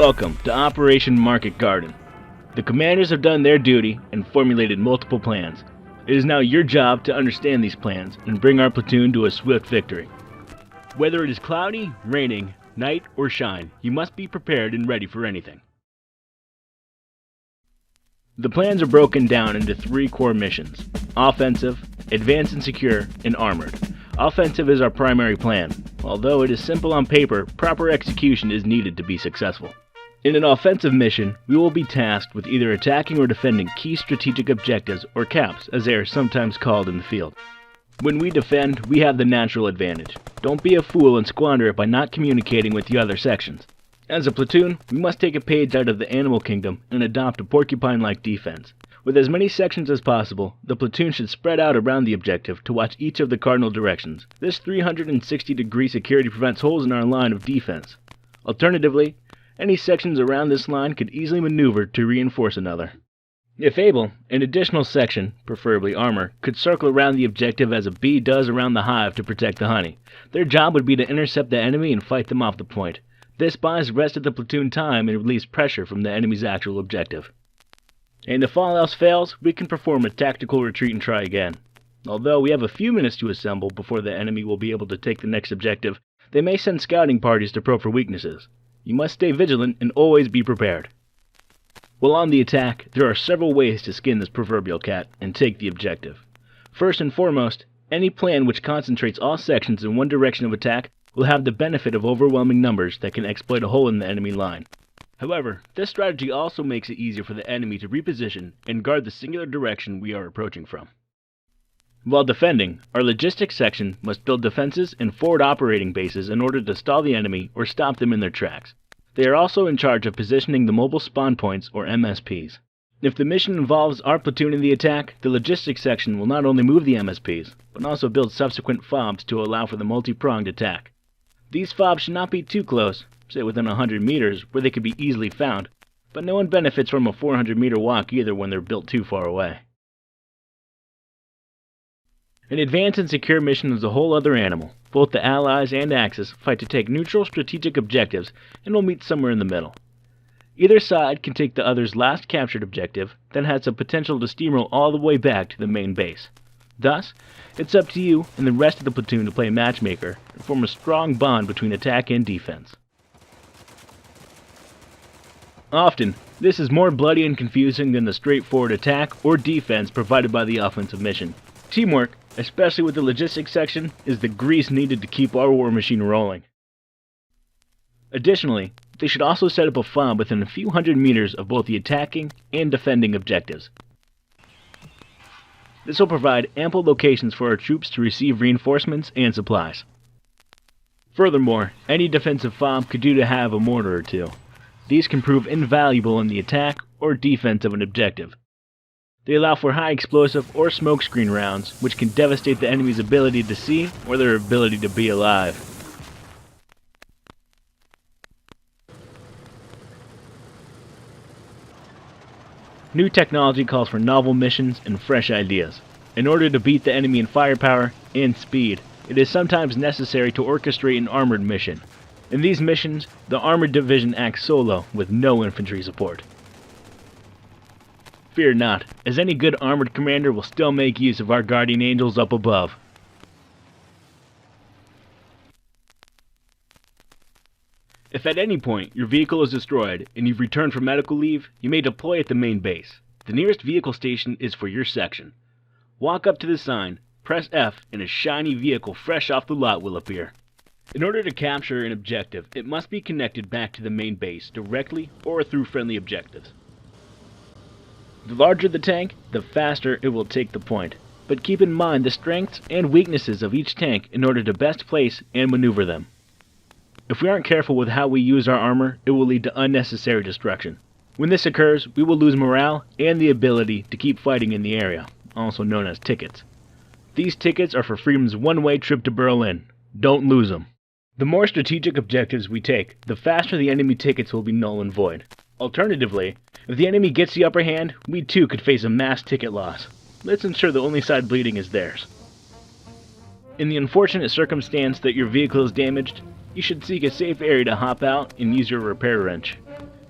Welcome to Operation Market Garden. The commanders have done their duty and formulated multiple plans. It is now your job to understand these plans and bring our platoon to a swift victory. Whether it is cloudy, raining, night, or shine, you must be prepared and ready for anything. The plans are broken down into 3 core missions: offensive, advance and secure, and armored. Offensive is our primary plan. Although it is simple on paper, proper execution is needed to be successful. In an offensive mission, we will be tasked with either attacking or defending key strategic objectives, or CAPs as they are sometimes called in the field. When we defend, we have the natural advantage. Don't be a fool and squander it by not communicating with the other sections. As a platoon, we must take a page out of the animal kingdom and adopt a porcupine-like defense. With as many sections as possible, the platoon should spread out around the objective to watch each of the cardinal directions. This 360-degree security prevents holes in our line of defense. Alternatively, any sections around this line could easily maneuver to reinforce another. If able, an additional section, preferably armor, could circle around the objective as a bee does around the hive to protect the honey. Their job would be to intercept the enemy and fight them off the point. This buys the rest of the platoon time and relieves pressure from the enemy's actual objective. And if all else fails, we can perform a tactical retreat and try again. Although we have a few minutes to assemble before the enemy will be able to take the next objective, they may send scouting parties to probe for weaknesses. You must stay vigilant and always be prepared. While on the attack, there are several ways to skin this proverbial cat and take the objective. First and foremost, any plan which concentrates all sections in one direction of attack will have the benefit of overwhelming numbers that can exploit a hole in the enemy line. However, this strategy also makes it easier for the enemy to reposition and guard the singular direction we are approaching from. While defending, our logistics section must build defenses and forward operating bases in order to stall the enemy or stop them in their tracks. They are also in charge of positioning the mobile spawn points, or MSPs. If the mission involves our platoon in the attack, the logistics section will not only move the MSPs, but also build subsequent FOBs to allow for the multi-pronged attack. These FOBs should not be too close, say within 100 meters, where they could be easily found, but no one benefits from a 400-meter walk either when they're built too far away. An advance and secure mission is a whole other animal. Both the Allies and Axis fight to take neutral strategic objectives and will meet somewhere in the middle. Either side can take the other's last captured objective, then has the potential to steamroll all the way back to the main base. Thus, it's up to you and the rest of the platoon to play matchmaker and form a strong bond between attack and defense. Often, this is more bloody and confusing than the straightforward attack or defense provided by the offensive mission. Teamwork, especially with the logistics section, is the grease needed to keep our war machine rolling. Additionally, they should also set up a FOB within a few hundred meters of both the attacking and defending objectives. This will provide ample locations for our troops to receive reinforcements and supplies. Furthermore, any defensive FOB could do to have a mortar or two. These can prove invaluable in the attack or defense of an objective. They allow for high explosive or smokescreen rounds, which can devastate the enemy's ability to see or their ability to be alive. New technology calls for novel missions and fresh ideas. In order to beat the enemy in firepower and speed, it is sometimes necessary to orchestrate an armored mission. In these missions, the armored division acts solo with no infantry support. Fear not, as any good armored commander will still make use of our guardian angels up above. If at any point your vehicle is destroyed and you've returned from medical leave, you may deploy at the main base. The nearest vehicle station is for your section. Walk up to the sign, press F, and a shiny vehicle fresh off the lot will appear. In order to capture an objective, it must be connected back to the main base directly or through friendly objectives. The larger the tank, the faster it will take the point, but keep in mind the strengths and weaknesses of each tank in order to best place and maneuver them. If we aren't careful with how we use our armor, it will lead to unnecessary destruction. When this occurs, we will lose morale and the ability to keep fighting in the area, also known as tickets. These tickets are for Freedom's one-way trip to Berlin. Don't lose them. The more strategic objectives we take, the faster the enemy tickets will be null and void. Alternatively, if the enemy gets the upper hand, we too could face a mass ticket loss. Let's ensure the only side bleeding is theirs. In the unfortunate circumstance that your vehicle is damaged, you should seek a safe area to hop out and use your repair wrench.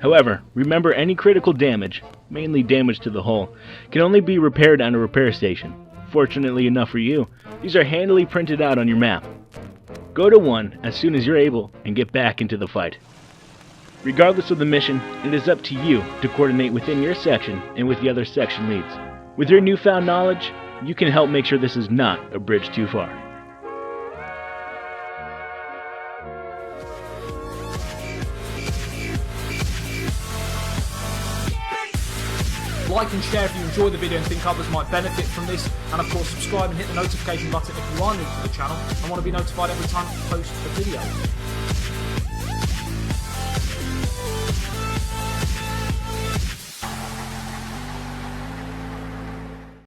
However, remember any critical damage, mainly damage to the hull, can only be repaired on a repair station. Fortunately enough for you, these are handily printed out on your map. Go to one as soon as you're able and get back into the fight. Regardless of the mission, it is up to you to coordinate within your section and with the other section leads. With your newfound knowledge, you can help make sure this is not a bridge too far. Like and share if you enjoy the video and think others might benefit from this, and of course subscribe and hit the notification button if you are new to the channel and want to be notified every time I post a video.